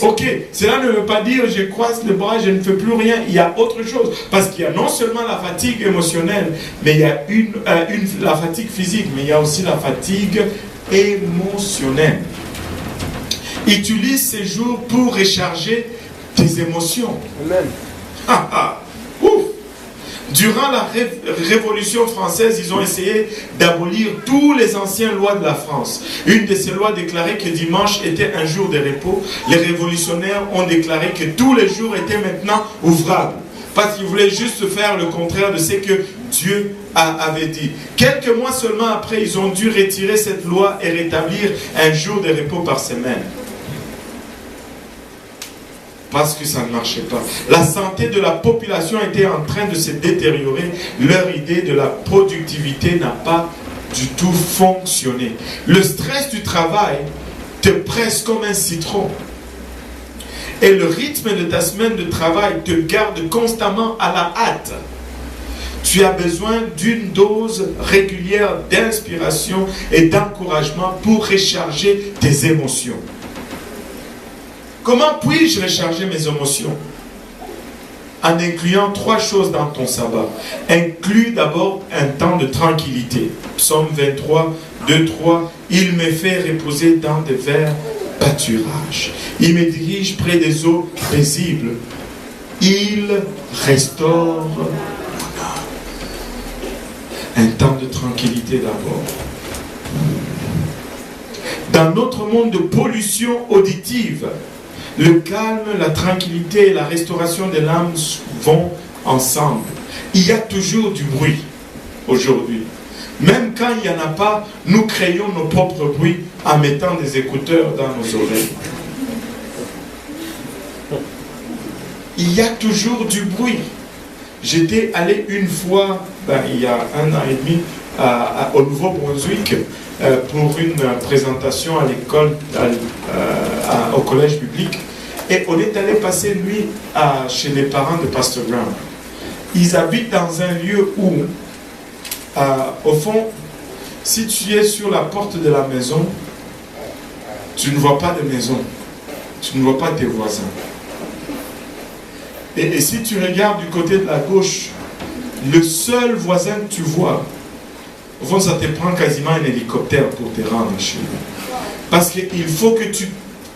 Ok, cela ne veut pas dire je croise les bras, je ne fais plus rien. Il y a autre chose. Parce qu'il y a non seulement la fatigue émotionnelle, mais il y a la fatigue physique, mais il y a aussi la fatigue émotionnelle. Utilise ces jours pour recharger tes émotions. Amen. Ouf. Durant la Révolution française, ils ont essayé d'abolir tous les anciennes lois de la France. Une de ces lois déclarait que dimanche était un jour de repos. Les révolutionnaires ont déclaré que tous les jours étaient maintenant ouvrables. Parce qu'ils voulaient juste faire le contraire de ce que Dieu avait dit. Quelques mois seulement après, ils ont dû retirer cette loi et rétablir un jour de repos par semaine. Parce que ça ne marchait pas. La santé de la population était en train de se détériorer. Leur idée de la productivité n'a pas du tout fonctionné. Le stress du travail te presse comme un citron. Et le rythme de ta semaine de travail te garde constamment à la hâte. Tu as besoin d'une dose régulière d'inspiration et d'encouragement pour recharger tes émotions. Comment puis-je recharger mes émotions? En incluant 3 choses dans ton sabbat. Inclus d'abord un temps de tranquillité. Psaume 23, 2, 3. Il me fait reposer dans des verts pâturages. Il me dirige près des eaux paisibles. Il restaure mon âme. Un temps de tranquillité d'abord. Dans notre monde de pollution auditive, le calme, la tranquillité et la restauration de l'âme vont ensemble. Il y a toujours du bruit aujourd'hui. Même quand il n'y en a pas, nous créons nos propres bruits en mettant des écouteurs dans nos oreilles. Il y a toujours du bruit. J'étais allé une fois, il y a 1 an et demi, au Nouveau-Brunswick, pour une présentation à l'école, au collège biblique. Et on est allé passer une nuit chez les parents de Pastor Graham. Ils habitent dans un lieu où, au fond, si tu es sur la porte de la maison, tu ne vois pas de maison. Tu ne vois pas tes voisins. Et si tu regardes du côté de la gauche, le seul voisin que tu vois, au fond, ça te prend quasiment un hélicoptère pour te rendre chez lui. Parce qu'il faut que tu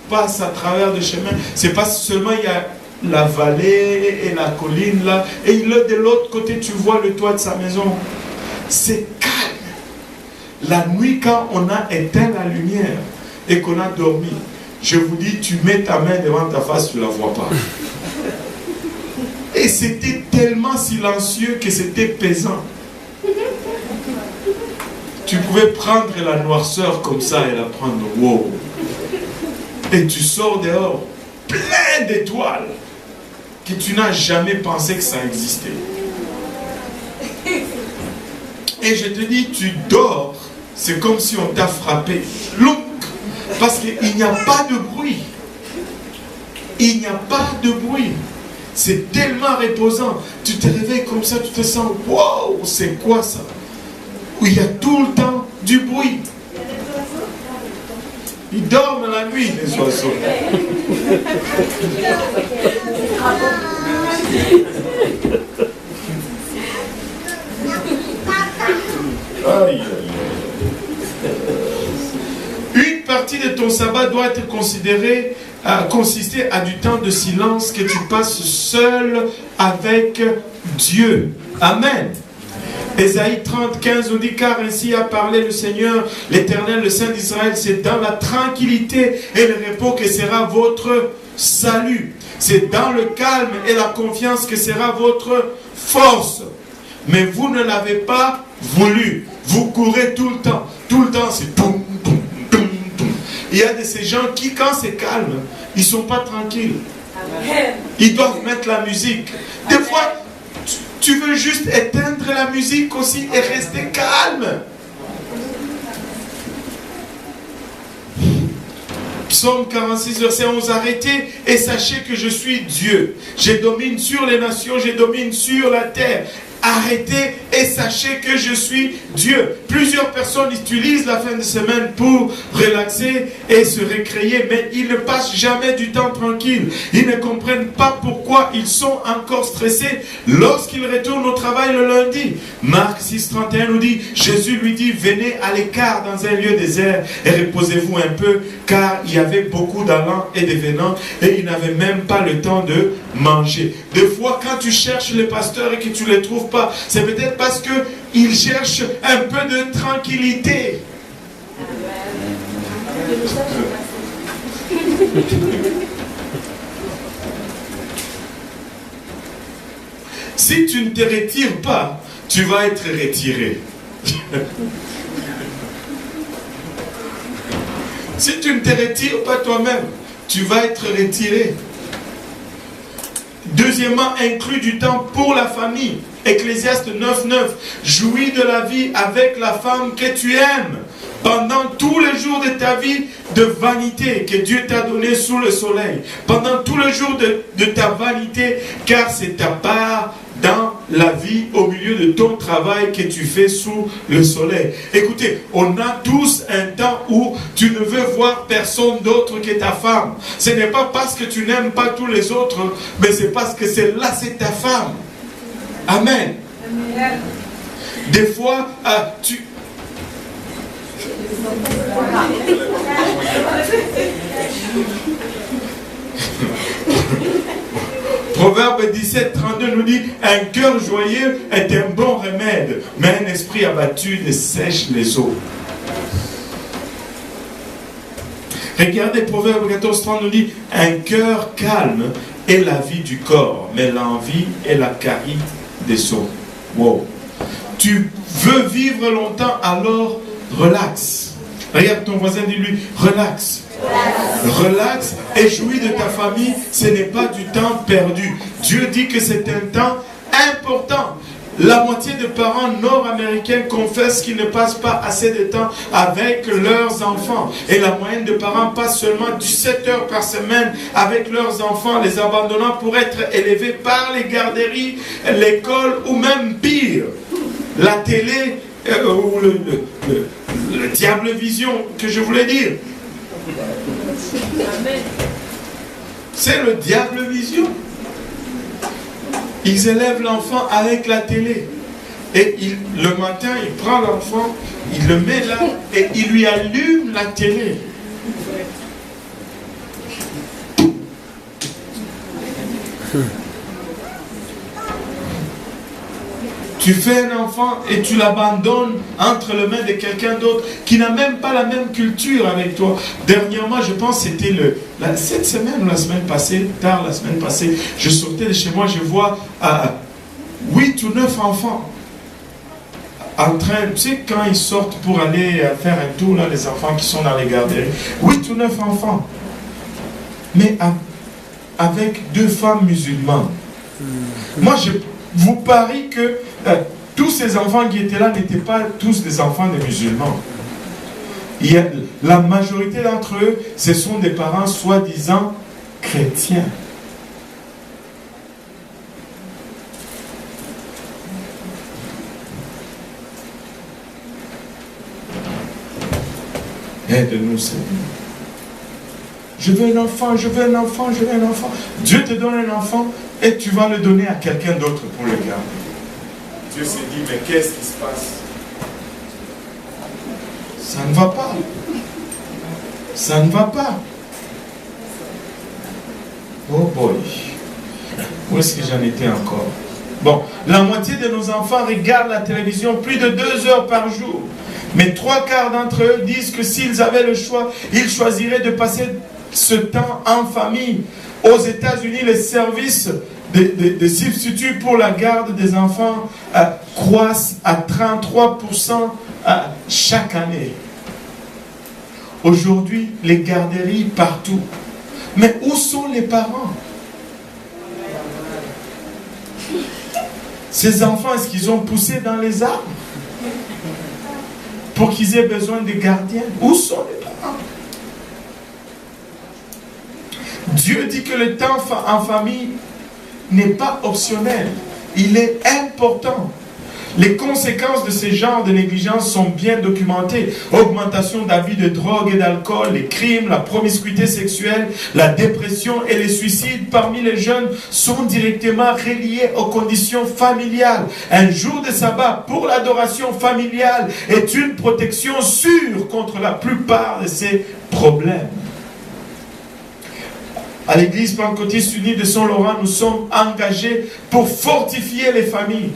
passes à travers le chemin. C'est pas seulement il y a la vallée et la colline là, et de l'autre côté, tu vois le toit de sa maison. C'est calme. La nuit, quand on a éteint la lumière et qu'on a dormi, je vous dis, tu mets ta main devant ta face, tu ne la vois pas. Et c'était tellement silencieux que c'était pesant. Tu pouvais prendre la noirceur comme ça et la prendre, wow. Et tu sors dehors, plein d'étoiles, que tu n'as jamais pensé que ça existait. Et je te dis, tu dors, c'est comme si on t'a frappé. Look, parce qu'il n'y a pas de bruit. Il n'y a pas de bruit. C'est tellement reposant. Tu te réveilles comme ça, tu te sens, wow, c'est quoi ça? Où il y a tout le temps du bruit. Ils dorment la nuit, les oiseaux. Aïe, aïe, aïe. Une partie de ton sabbat doit être considérée consister à du temps de silence que tu passes seul avec Dieu. Amen. Ésaïe 30, 15 nous dit, car ainsi a parlé le Seigneur, l'Éternel, le Saint d'Israël, c'est dans la tranquillité et le repos que sera votre salut. C'est dans le calme et la confiance que sera votre force. Mais vous ne l'avez pas voulu. Vous courez tout le temps. Tout le temps, c'est toum, toum, toum, toum. Il y a de ces gens qui, quand c'est calme, ils ne sont pas tranquilles. Ils doivent mettre la musique. Des fois, tu veux juste éteindre la musique aussi et rester calme. Psaume 46, verset 11. Arrêtez et sachez que je suis Dieu. Je domine sur les nations, je domine sur la terre. arrêtez et sachez que je suis Dieu. Plusieurs personnes utilisent la fin de semaine pour relaxer et se récréer, mais ils ne passent jamais du temps tranquille. Ils ne comprennent pas pourquoi ils sont encore stressés lorsqu'ils retournent au travail le lundi. Marc 6,31 nous dit, Jésus lui dit, venez à l'écart dans un lieu désert et reposez-vous un peu, car il y avait beaucoup d'allants et de venants et ils n'avaient même pas le temps de manger. Des fois, quand tu cherches les pasteurs et que tu ne les trouves pas, c'est peut-être parce qu'ils cherchent un peu de tranquillité. Si tu ne te retires pas, tu vas être retiré. Si tu ne te retires pas toi-même, tu vas être retiré. Deuxièmement, inclus du temps pour la famille. Ecclésiaste 9,9. Jouis de la vie avec la femme que tu aimes pendant tous les jours de ta vie de vanité que Dieu t'a donné sous le soleil. Pendant tous les jours de ta vanité, car c'est ta part dans la vie au milieu de ton travail que tu fais sous le soleil. Écoutez, on a tous un temps où tu ne veux voir personne d'autre que ta femme. Ce n'est pas parce que tu n'aimes pas tous les autres, mais c'est parce que c'est ta femme. Amen. Amen. Des fois, tu... Proverbe 17,32 nous dit, un cœur joyeux est un bon remède, mais un esprit abattu dessèche les eaux. Regardez, Proverbe 14,30 nous dit, un cœur calme est la vie du corps, mais l'envie est la carie des eaux. Wow. Tu veux vivre longtemps, alors relax. Regarde ton voisin, dis-lui, relax. Relax et jouis de ta famille, ce n'est pas du temps perdu. Dieu dit que c'est un temps important. La moitié des parents nord-américains confessent qu'ils ne passent pas assez de temps avec leurs enfants. Et la moyenne de parents passe seulement 17 heures par semaine avec leurs enfants, les abandonnant pour être élevés par les garderies, l'école ou même pire, la télé ou le diable vision que je voulais dire. C'est le diable vision. Ils élèvent l'enfant avec la télé. Et le matin, il prend l'enfant, il le met là et il lui allume la télé. Tu fais un enfant et tu l'abandonnes entre les mains de quelqu'un d'autre qui n'a même pas la même culture avec toi. Dernièrement, je pense que c'était cette semaine ou la semaine passée, tard la semaine passée, je sortais de chez moi, je vois 8 ou 9 enfants en train, tu sais, quand ils sortent pour aller faire un tour, là, les enfants qui sont dans les garderies, 8 ou 9 enfants, mais avec 2 femmes musulmanes. Moi, je vous parie que tous ces enfants qui étaient là n'étaient pas tous des enfants de musulmans. La majorité d'entre eux, ce sont des parents soi-disant chrétiens. Aide-nous, Seigneur. Je veux un enfant, je veux un enfant, je veux un enfant. Dieu te donne un enfant et tu vas le donner à quelqu'un d'autre pour le garder. Dieu s'est dit, mais qu'est-ce qui se passe? Ça ne va pas. Ça ne va pas. Oh boy. Où est-ce que j'en étais encore? Bon, la moitié de nos enfants regardent la télévision plus de 2 heures par jour. Mais 3/4 d'entre eux disent que s'ils avaient le choix, ils choisiraient de passer ce temps en famille. Aux États-Unis, les services de substituts pour la garde des enfants croissent à 33% chaque année. Aujourd'hui, les garderies partout. Mais où sont les parents? Ces enfants, est-ce qu'ils ont poussé dans les arbres pour qu'ils aient besoin de gardiens? Où sont les parents? Dieu dit que le temps en famille n'est pas optionnel. il est important. Les conséquences de ces genres de négligence sont bien documentées. Augmentation d'abus de drogue et d'alcool, les crimes, la promiscuité sexuelle, la dépression et les suicides parmi les jeunes sont directement reliés aux conditions familiales. Un jour de sabbat pour l'adoration familiale est une protection sûre contre la plupart de ces problèmes. À l'église pentecôtiste unie de Saint-Laurent, nous sommes engagés pour fortifier les familles.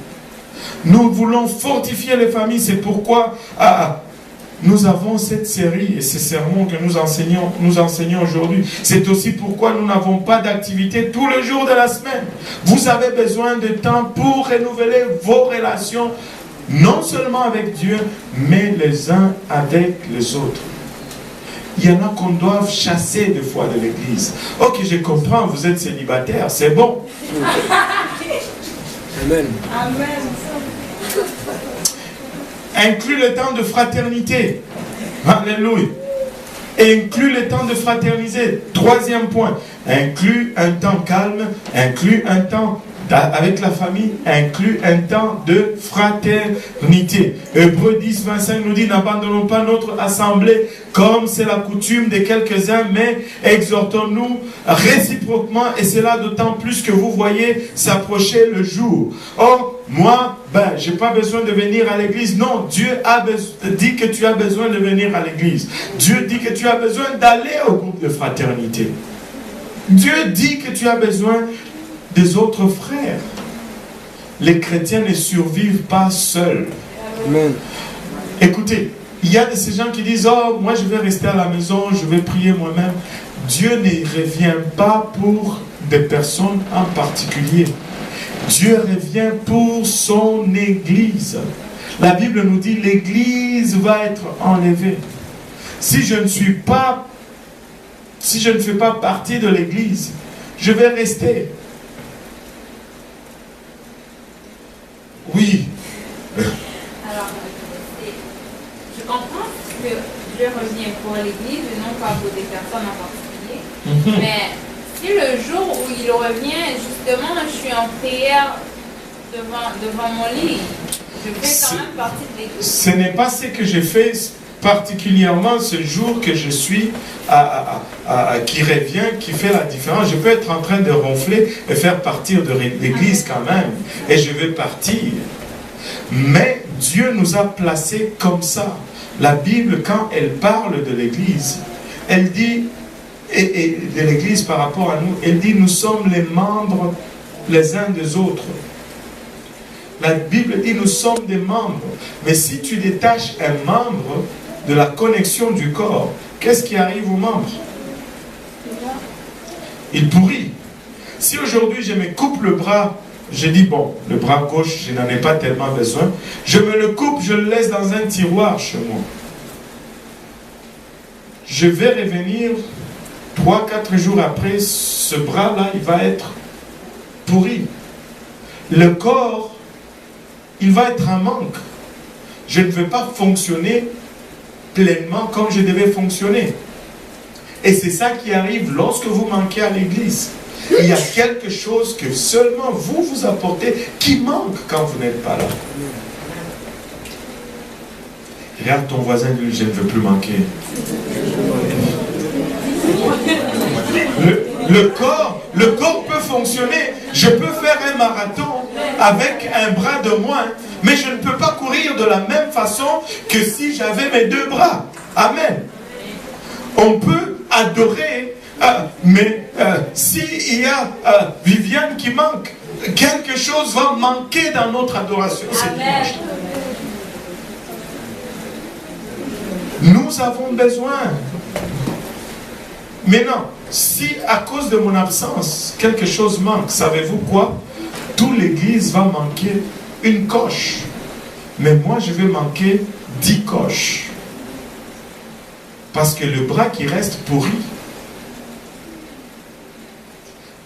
Nous voulons fortifier les familles, c'est pourquoi nous avons cette série et ces sermons que nous enseignons aujourd'hui. C'est aussi pourquoi nous n'avons pas d'activité tous les jours de la semaine. Vous avez besoin de temps pour renouveler vos relations, non seulement avec Dieu, mais les uns avec les autres. Il y en a qu'on doit chasser des fois de l'église. Ok, je comprends, vous êtes célibataire, c'est bon. Amen. Amen. Inclut le temps de fraternité. Alléluia. Inclut le temps de fraterniser. Troisième point. Inclut un temps calme. Inclut un temps avec la famille. Inclut un temps de fraternité. Hébreux 10, 25 nous dit: n'abandonnons pas notre assemblée comme c'est la coutume de quelques-uns, mais exhortons-nous réciproquement, et cela d'autant plus que vous voyez s'approcher le jour. Or, moi, je n'ai pas besoin de venir à l'église. Non, Dieu dit que tu as besoin de venir à l'église. Dieu dit que tu as besoin d'aller au groupe de fraternité. Dieu dit que tu as besoin des autres frères. Les chrétiens ne survivent pas seuls. Amen. Écoutez, il y a de ces gens qui disent: oh, moi je vais rester à la maison, je vais prier moi-même. Dieu ne revient pas pour des personnes en particulier. Dieu revient pour son Église. La Bible nous dit: l'Église va être enlevée. Si je ne fais pas partie de l'Église, je vais rester. Oui. Alors, je comprends que Dieu revient pour l'Église et non pas pour des personnes en particulier. Mais si le jour où il revient, justement, je suis en prière devant mon lit, je fais quand même partie de l'Église. Ce n'est pas ce que j'ai fait particulièrement ce jour que je suis qui revient, qui fait la différence. Je peux être en train de ronfler et faire partir de l'église quand même. Et je vais partir. Mais Dieu nous a placés comme ça. La Bible, quand elle parle de l'église, elle dit, et de l'église par rapport à nous, elle dit: nous sommes les membres les uns des autres. La Bible dit: nous sommes des membres. Mais si tu détaches un membre de la connexion du corps, qu'est-ce qui arrive aux membres? Il pourrit. Si aujourd'hui je me coupe le bras, je dis: bon, le bras gauche, je n'en ai pas tellement besoin. Je me le coupe, je le laisse dans un tiroir chez moi. Je vais revenir 3-4 jours après, ce bras-là, il va être pourri. Le corps, il va être en manque. Je ne vais pas fonctionner pleinement comme je devais fonctionner. Et c'est ça qui arrive lorsque vous manquez à l'église. Il y a quelque chose que seulement vous apportez qui manque quand vous n'êtes pas là. Regarde ton voisin, lui: je ne veux plus manquer. Le corps peut fonctionner. Je peux faire un marathon avec un bras de moins, mais je ne peux pas courir de la même façon que si j'avais mes deux bras. Amen. On peut adorer, mais s'il y a Viviane qui manque, quelque chose va manquer dans notre adoration. Amen. Nous avons besoin. Maintenant, si à cause de mon absence, quelque chose manque, savez-vous quoi? Toute l'église va manquer une coche. Mais moi, je vais manquer 10 coches. Parce que le bras qui reste pourri,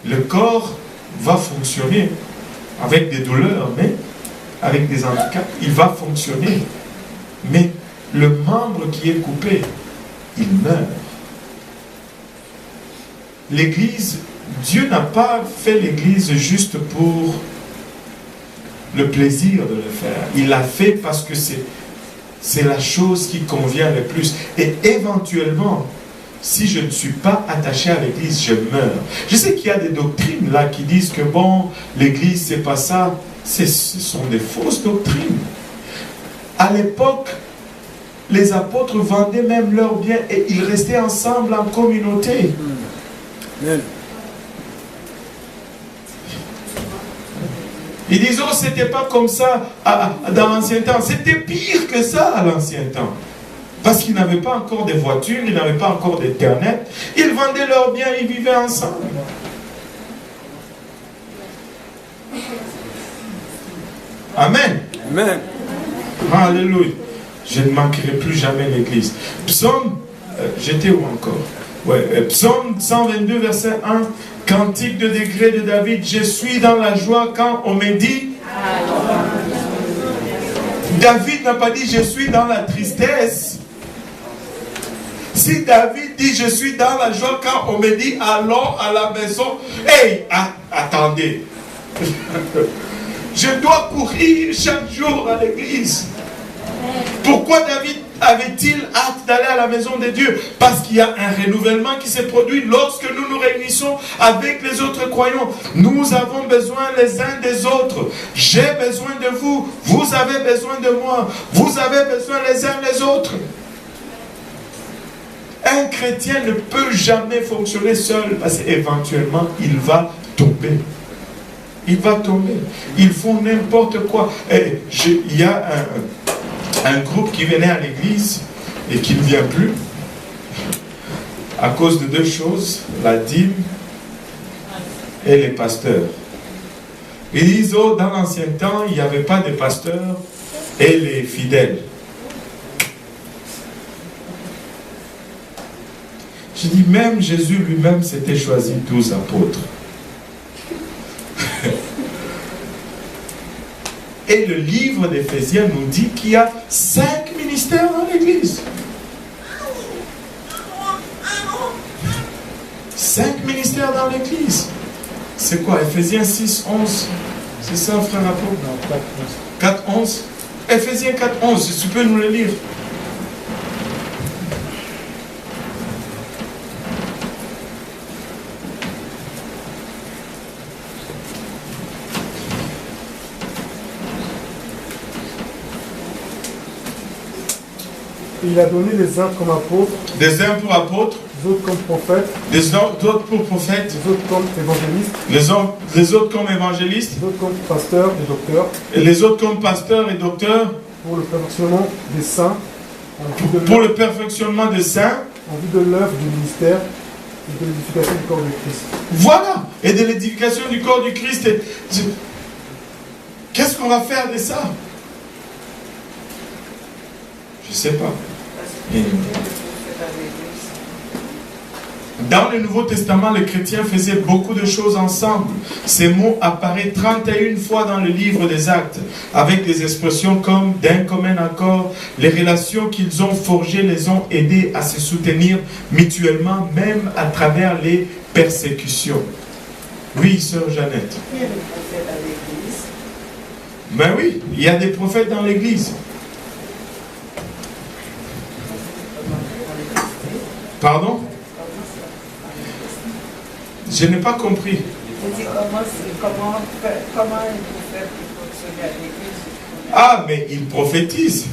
le corps va fonctionner avec des douleurs, mais avec des handicaps, il va fonctionner. Mais le membre qui est coupé, il meurt. L'église, Dieu n'a pas fait l'église juste pour le plaisir de le faire. Il l'a fait parce que c'est la chose qui convient le plus. Et éventuellement, si je ne suis pas attaché à l'église, je meurs. Je sais qu'il y a des doctrines là qui disent que bon, l'église c'est pas ça. Ce sont des fausses doctrines. À l'époque, les apôtres vendaient même leurs biens et ils restaient ensemble en communauté. Ils disent, oh, c'était pas comme ça dans l'ancien temps. C'était pire que ça à l'ancien temps. Parce qu'ils n'avaient pas encore de voitures, ils n'avaient pas encore d'internet. Ils vendaient leurs biens, ils vivaient ensemble. Amen. Amen. Alléluia. Je ne manquerai plus jamais l'église. Psaume, j'étais où encore? Ouais, Psaume 122, verset 1. Cantique de degré de David. Je suis dans la joie quand on me dit. David n'a pas dit je suis dans la tristesse. Si David dit je suis dans la joie quand on me dit allons à la maison. Hey, attendez. Je dois courir chaque jour à l'église. Pourquoi David avait-il hâte d'aller à la maison de Dieu? Parce qu'il y a un renouvellement qui s'est produit lorsque nous nous réunissons avec les autres croyants. Nous avons besoin les uns des autres. J'ai besoin de vous. Vous avez besoin de moi. Vous avez besoin les uns des autres. Un chrétien ne peut jamais fonctionner seul parce qu'éventuellement il va tomber. Il va tomber. Ils font n'importe quoi. Il y a un groupe qui venait à l'église et qui ne vient plus à cause de deux choses, la dîme et les pasteurs. Ils disent, oh, dans l'ancien temps, il n'y avait pas de pasteurs et les fidèles. Je dis, même Jésus lui-même s'était choisi 12 apôtres. Et le livre d'Éphésiens nous dit qu'il y a 5 ministères dans l'église. 5 ministères dans l'église. C'est quoi? Éphésiens 6, 11. C'est ça, frère apôtre? 4, 11. Éphésiens 4, 11. Si tu peux nous le lire. Il a donné les uns comme apôtres, des uns pour apôtres, les autres comme prophètes, les autres pour prophètes, les autres comme évangélistes, les autres comme évangélistes, les autres comme pasteurs et docteurs, et les autres comme pasteurs et docteurs, pour le perfectionnement des saints, pour le perfectionnement des saints, en vue de l'œuvre du ministère et de l'édification du corps du Christ. Voilà, et de l'édification du corps du Christ. Qu'est-ce qu'on va faire de ça? Je ne sais pas. Dans le Nouveau Testament, les chrétiens faisaient beaucoup de choses ensemble. Ces mots apparaissent 31 fois dans le livre des Actes, avec des expressions comme d'un commun accord. Les relations qu'ils ont forgées les ont aidés à se soutenir mutuellement, même à travers les persécutions. Oui, sœur Jeannette. Il y a des prophètes à l'église. Ben oui, il y a des prophètes dans l'église. Pardon? Je n'ai pas compris. Je dis comment un prophète peut fonctionner à l'église? Ah, mais il prophétise.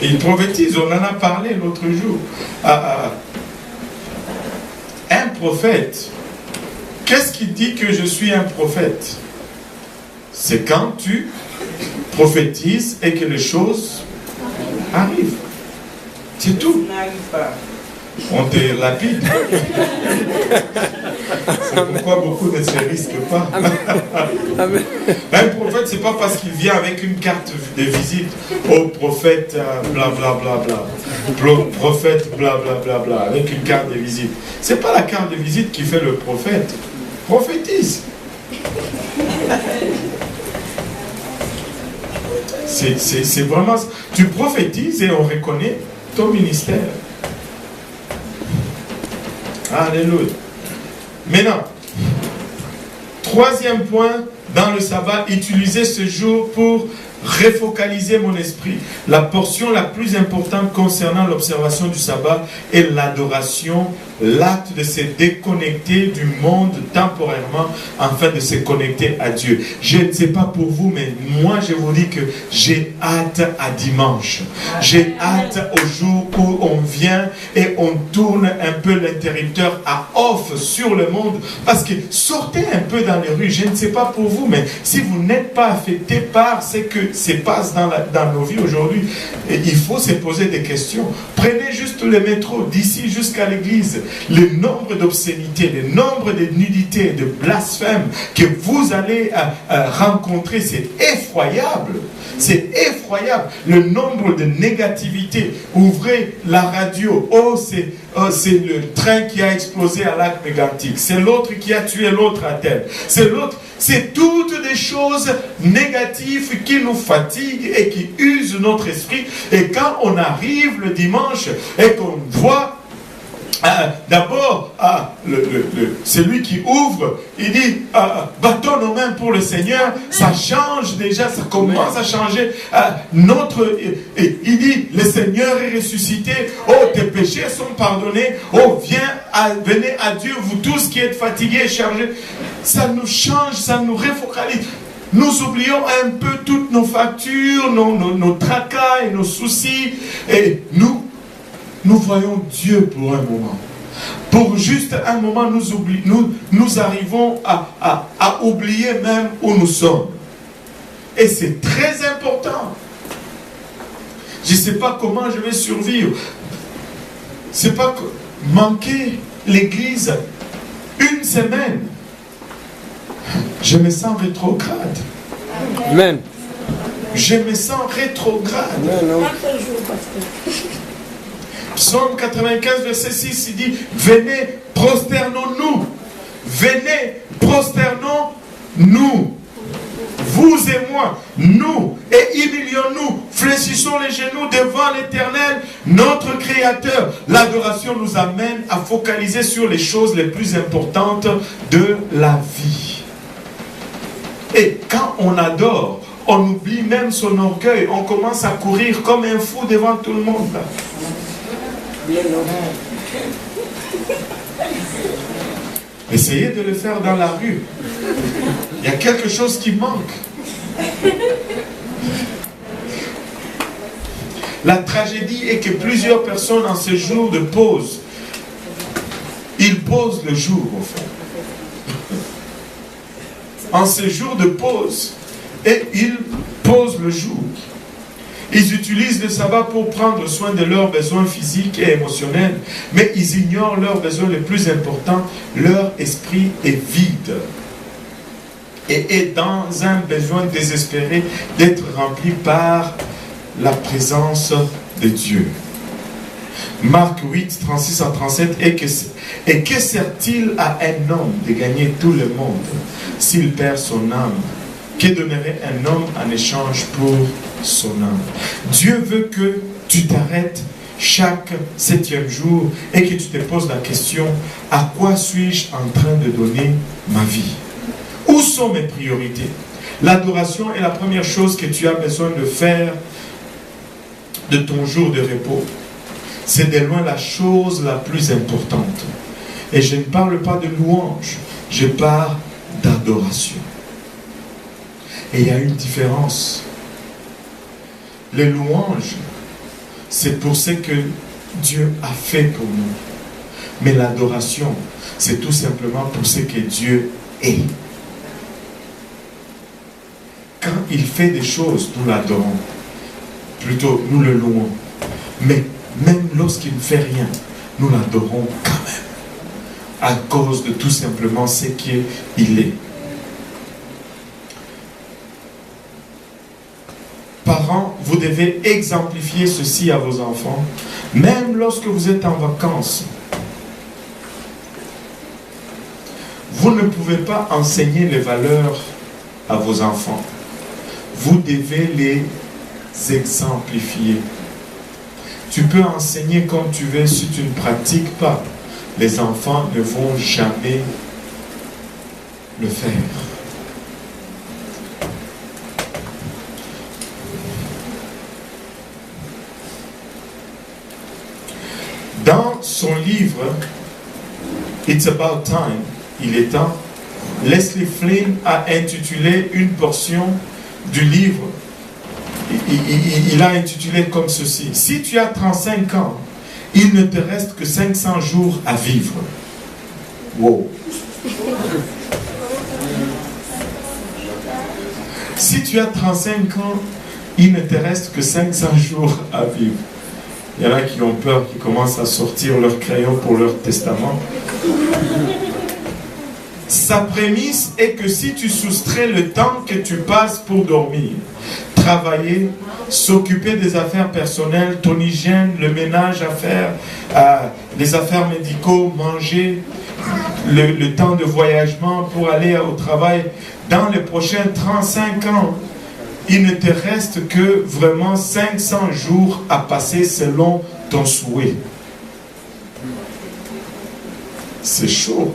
Il prophétise, on en a parlé l'autre jour. Un prophète, qu'est-ce qui dit que je suis un prophète? C'est quand tu prophétises et que les choses arrivent. C'est tout. On te lapide. C'est pourquoi beaucoup ne se risquent pas. Un prophète, c'est pas parce qu'il vient avec une carte de visite. Oh, prophète, blablabla. Prophète, blablabla, avec une carte de visite. C'est pas la carte de visite qui fait le prophète. Prophétise. C'est vraiment... Tu prophétises et on reconnaît ton ministère. Alléluia. Maintenant, troisième point, dans le sabbat, utiliser ce jour pour refocaliser mon esprit. La portion la plus importante concernant l'observation du sabbat est l'adoration, l'acte de se déconnecter du monde temporairement afin de se connecter à Dieu. Je ne sais pas pour vous, mais moi je vous dis que j'ai hâte à dimanche. J'ai hâte au jour où on vient et on tourne un peu l'interrupteur à off sur le monde. Parce que sortez un peu dans les rues, je ne sais pas pour vous, mais si vous n'êtes pas affecté par ce que se passe dans nos vies aujourd'hui, il faut se poser des questions. Prenez juste le métro d'ici jusqu'à l'église. Le nombre d'obscénités, le nombre de nudités, de blasphèmes que vous allez rencontrer, c'est effroyable. C'est effroyable. Le nombre de négativités. Ouvrez la radio. Oh, c'est le train qui a explosé à Lac Mégantic. C'est l'autre qui a tué l'autre à terre. C'est l'autre. C'est toutes des choses négatives qui nous fatiguent et qui usent notre esprit. Et quand on arrive le dimanche et qu'on voit d'abord, celui qui ouvre, il dit, battons nos mains pour le Seigneur, ça change déjà, ça commence à changer il dit, le Seigneur est ressuscité, oh, tes péchés sont pardonnés, oh, venez à Dieu, vous tous qui êtes fatigués et chargés. Ça nous change, ça nous refocalise. Nous oublions un peu toutes nos factures, nos tracas et nos soucis, et nous voyons Dieu pour un moment. Pour juste un moment, nous arrivons à oublier même où nous sommes. Et c'est très important. Je ne sais pas comment je vais survivre. C'est pas que manquer l'église une semaine. Je me sens rétrograde. Amen. Je me sens rétrograde. Psaume 95, verset 6, il dit, venez, prosternons-nous. Venez, prosternons-nous. Vous et moi, nous, et humilions-nous, fléchissons les genoux devant l'Éternel, notre Créateur. L'adoration nous amène à focaliser sur les choses les plus importantes de la vie. Et quand on adore, on oublie même son orgueil. On commence à courir comme un fou devant tout le monde. Essayez de le faire dans la rue. Il y a quelque chose qui manque. La tragédie est que plusieurs personnes en ce jour de pause, ils posent le jour au fond. En ce jour de pause, et ils posent le jour. Ils utilisent le sabbat pour prendre soin de leurs besoins physiques et émotionnels, mais ils ignorent leurs besoins les plus importants. Leur esprit est vide et est dans un besoin désespéré d'être rempli par la présence de Dieu. Marc 8, 36 à 37, et que sert-il à un homme de gagner tout le monde s'il perd son âme? Que donnerait un homme en échange pour son âme? Dieu veut que tu t'arrêtes chaque 7e jour et que tu te poses la question, à quoi suis-je en train de donner ma vie? Où sont mes priorités? L'adoration est la première chose que tu as besoin de faire de ton jour de repos. C'est de loin la chose la plus importante. Et je ne parle pas de louange, je parle d'adoration. Et il y a une différence. Les louanges, c'est pour ce que Dieu a fait pour nous. Mais l'adoration, c'est tout simplement pour ce que Dieu est. Quand il fait des choses, nous l'adorons. Plutôt, nous le louons. Mais même lorsqu'il ne fait rien, nous l'adorons quand même. À cause de tout simplement ce qu'il est. Parents, vous devez exemplifier ceci à vos enfants, même lorsque vous êtes en vacances. Vous ne pouvez pas enseigner les valeurs à vos enfants. Vous devez les exemplifier. Tu peux enseigner comme tu veux, si tu ne pratiques pas, les enfants ne vont jamais le faire. Dans son livre It's About Time, il est temps, Leslie Flynn a intitulé une portion du livre, il a intitulé comme ceci: si tu as 35 ans, il ne te reste que 500 jours à vivre. Wow. Si tu as 35 ans, il ne te reste que 500 jours à vivre. Il y en a qui ont peur, qui commencent à sortir leur crayon pour leur testament. Sa prémisse est que si tu soustrais le temps que tu passes pour dormir, travailler, s'occuper des affaires personnelles, ton hygiène, le ménage à faire, les affaires médicaux, manger, le temps de voyagement pour aller au travail, dans les prochains 35 ans, il ne te reste que vraiment 500 jours à passer selon ton souhait. C'est chaud.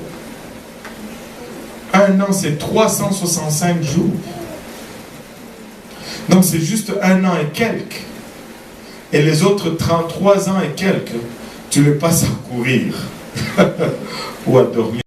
Un an, c'est 365 jours. Donc c'est juste un an et quelques. Et les autres 33 ans et quelques, tu les passes à courir ou à dormir.